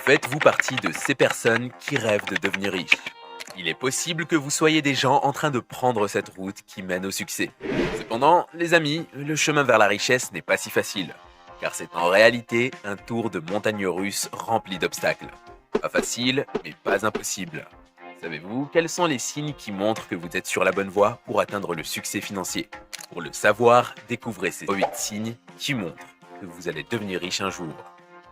Faites-vous partie de ces personnes qui rêvent de devenir riches? Il est possible que vous soyez des gens en train de prendre cette route qui mène au succès. Cependant, les amis, le chemin vers la richesse n'est pas si facile, car c'est en réalité un tour de montagne russe rempli d'obstacles. Pas facile, mais pas impossible. Savez-vous quels sont les signes qui montrent que vous êtes sur la bonne voie pour atteindre le succès financier? Pour le savoir, découvrez ces 8 signes qui montrent que vous allez devenir riche un jour.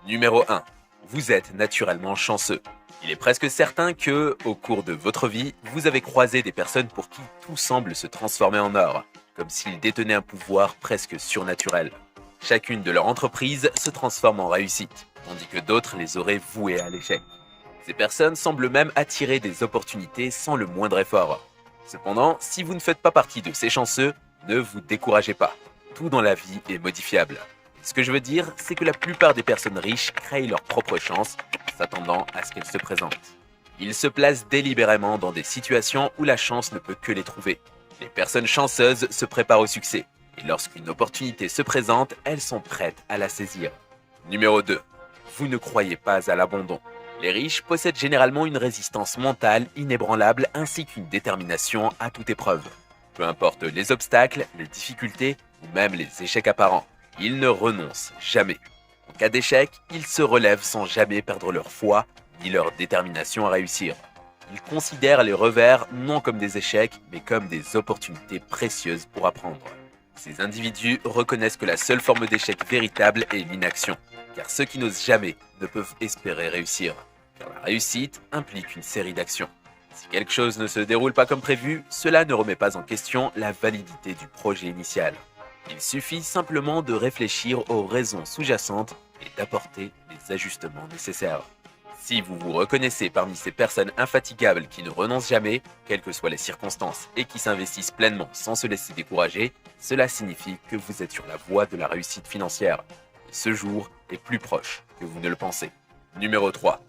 Numéro 1. Vous êtes naturellement chanceux. Il est presque certain que, au cours de votre vie, vous avez croisé des personnes pour qui tout semble se transformer en or, comme s'ils détenaient un pouvoir presque surnaturel. Chacune de leurs entreprises se transforme en réussite, tandis que d'autres les auraient vouées à l'échec. Ces personnes semblent même attirer des opportunités sans le moindre effort. Cependant, si vous ne faites pas partie de ces chanceux, ne vous découragez pas. Tout dans la vie est modifiable. Ce que je veux dire, c'est que la plupart des personnes riches créent leur propre chance, s'attendant à ce qu'elles se présentent. Ils se placent délibérément dans des situations où la chance ne peut que les trouver. Les personnes chanceuses se préparent au succès, et lorsqu'une opportunité se présente, elles sont prêtes à la saisir. Numéro 2. Vous ne croyez pas à l'abandon. Les riches possèdent généralement une résistance mentale inébranlable ainsi qu'une détermination à toute épreuve. Peu importe les obstacles, les difficultés ou même les échecs apparents. Ils ne renoncent jamais. En cas d'échec, ils se relèvent sans jamais perdre leur foi ni leur détermination à réussir. Ils considèrent les revers non comme des échecs, mais comme des opportunités précieuses pour apprendre. Ces individus reconnaissent que la seule forme d'échec véritable est l'inaction, car ceux qui n'osent jamais ne peuvent espérer réussir, car la réussite implique une série d'actions. Si quelque chose ne se déroule pas comme prévu, cela ne remet pas en question la validité du projet initial. Il suffit simplement de réfléchir aux raisons sous-jacentes et d'apporter les ajustements nécessaires. Si vous vous reconnaissez parmi ces personnes infatigables qui ne renoncent jamais, quelles que soient les circonstances, et qui s'investissent pleinement sans se laisser décourager, cela signifie que vous êtes sur la voie de la réussite financière. Et ce jour est plus proche que vous ne le pensez. Numéro 3.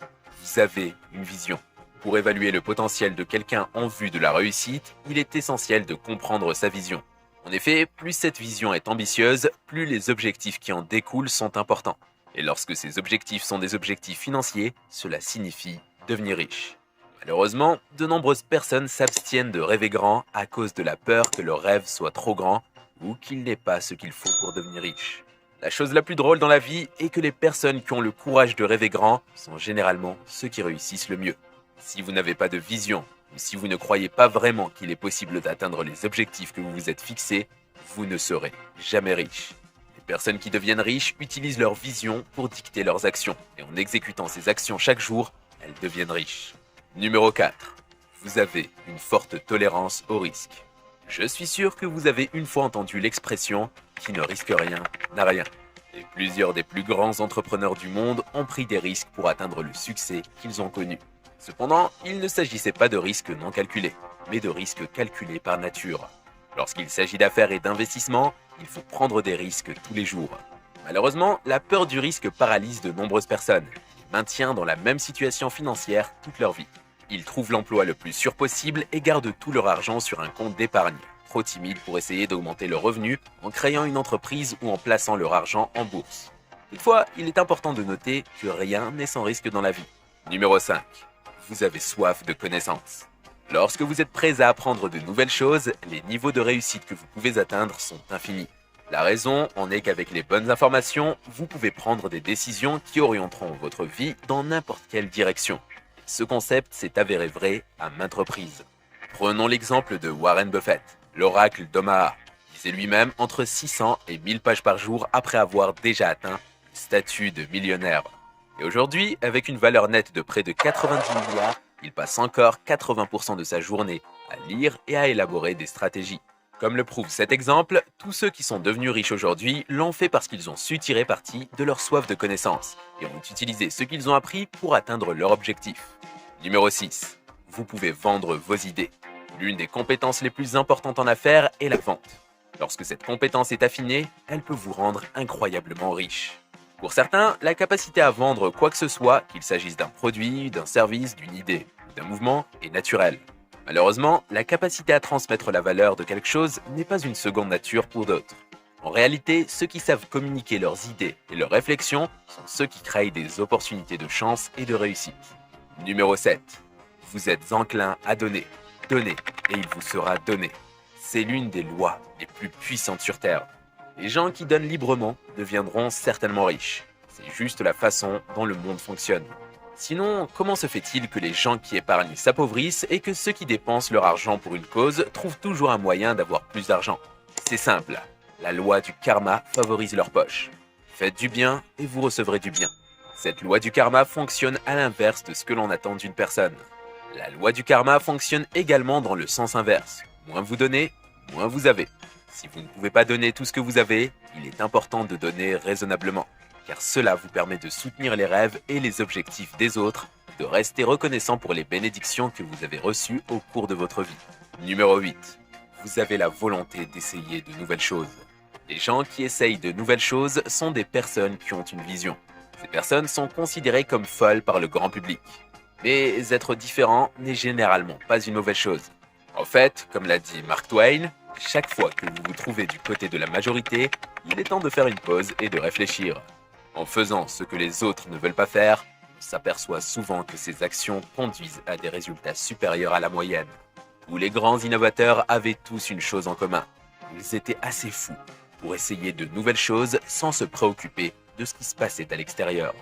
Vous avez une vision. Pour évaluer le potentiel de quelqu'un en vue de la réussite, il est essentiel de comprendre sa vision. En effet, plus cette vision est ambitieuse, plus les objectifs qui en découlent sont importants. Et lorsque ces objectifs sont des objectifs financiers, cela signifie devenir riche. Malheureusement, de nombreuses personnes s'abstiennent de rêver grand à cause de la peur que leur rêve soit trop grand ou qu'il n'ait pas ce qu'il faut pour devenir riche. La chose la plus drôle dans la vie est que les personnes qui ont le courage de rêver grand sont généralement ceux qui réussissent le mieux. Si vous n'avez pas de vision, ou si vous ne croyez pas vraiment qu'il est possible d'atteindre les objectifs que vous vous êtes fixés, vous ne serez jamais riche. Les personnes qui deviennent riches utilisent leur vision pour dicter leurs actions, et en exécutant ces actions chaque jour, elles deviennent riches. Numéro 4. Vous avez une forte tolérance au risque. Je suis sûr que vous avez une fois entendu l'expression « qui ne risque rien n'a rien ». Et plusieurs des plus grands entrepreneurs du monde ont pris des risques pour atteindre le succès qu'ils ont connu. Cependant, il ne s'agissait pas de risques non calculés, mais de risques calculés par nature. Lorsqu'il s'agit d'affaires et d'investissements, il faut prendre des risques tous les jours. Malheureusement, la peur du risque paralyse de nombreuses personnes et maintient dans la même situation financière toute leur vie. Ils trouvent l'emploi le plus sûr possible et gardent tout leur argent sur un compte d'épargne, trop timides pour essayer d'augmenter leurs revenus en créant une entreprise ou en plaçant leur argent en bourse. Toutefois, il est important de noter que rien n'est sans risque dans la vie. Numéro 5. Vous avez soif de connaissances. Lorsque vous êtes prêts à apprendre de nouvelles choses, les niveaux de réussite que vous pouvez atteindre sont infinis. La raison en est qu'avec les bonnes informations, vous pouvez prendre des décisions qui orienteront votre vie dans n'importe quelle direction. Ce concept s'est avéré vrai à maintes reprises. Prenons l'exemple de Warren Buffett, l'oracle d'Omaha. Il lisait lui-même entre 600 et 1000 pages par jour après avoir déjà atteint le statut de millionnaire. Et aujourd'hui, avec une valeur nette de près de 90 milliards, il passe encore 80% de sa journée à lire et à élaborer des stratégies. Comme le prouve cet exemple, tous ceux qui sont devenus riches aujourd'hui l'ont fait parce qu'ils ont su tirer parti de leur soif de connaissances et ont utilisé ce qu'ils ont appris pour atteindre leur objectif. Numéro 6. Vous pouvez vendre vos idées. L'une des compétences les plus importantes en affaires est la vente. Lorsque cette compétence est affinée, elle peut vous rendre incroyablement riche. Pour certains, la capacité à vendre quoi que ce soit, qu'il s'agisse d'un produit, d'un service, d'une idée ou d'un mouvement, est naturelle. Malheureusement, la capacité à transmettre la valeur de quelque chose n'est pas une seconde nature pour d'autres. En réalité, ceux qui savent communiquer leurs idées et leurs réflexions sont ceux qui créent des opportunités de chance et de réussite. Numéro 7. Vous êtes enclin à donner. Donnez et il vous sera donné. C'est l'une des lois les plus puissantes sur Terre. Les gens qui donnent librement deviendront certainement riches. C'est juste la façon dont le monde fonctionne. Sinon, comment se fait-il que les gens qui épargnent s'appauvrissent et que ceux qui dépensent leur argent pour une cause trouvent toujours un moyen d'avoir plus d'argent? C'est simple, la loi du karma favorise leur poche. Faites du bien et vous recevrez du bien. Cette loi du karma fonctionne à l'inverse de ce que l'on attend d'une personne. La loi du karma fonctionne également dans le sens inverse. Moins vous donnez, moins vous avez. Si vous ne pouvez pas donner tout ce que vous avez, il est important de donner raisonnablement, car cela vous permet de soutenir les rêves et les objectifs des autres, de rester reconnaissant pour les bénédictions que vous avez reçues au cours de votre vie. Numéro 8. Vous avez la volonté d'essayer de nouvelles choses. Les gens qui essayent de nouvelles choses sont des personnes qui ont une vision. Ces personnes sont considérées comme folles par le grand public. Mais être différent n'est généralement pas une mauvaise chose. En fait, comme l'a dit Mark Twain, chaque fois que vous vous trouvez du côté de la majorité, il est temps de faire une pause et de réfléchir. En faisant ce que les autres ne veulent pas faire, on s'aperçoit souvent que ces actions conduisent à des résultats supérieurs à la moyenne. Où les grands innovateurs avaient tous une chose en commun. Ils étaient assez fous pour essayer de nouvelles choses sans se préoccuper de ce qui se passait à l'extérieur.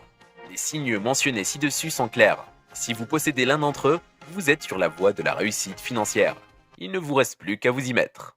Les signes mentionnés ci-dessus sont clairs. Si vous possédez l'un d'entre eux, vous êtes sur la voie de la réussite financière. Il ne vous reste plus qu'à vous y mettre.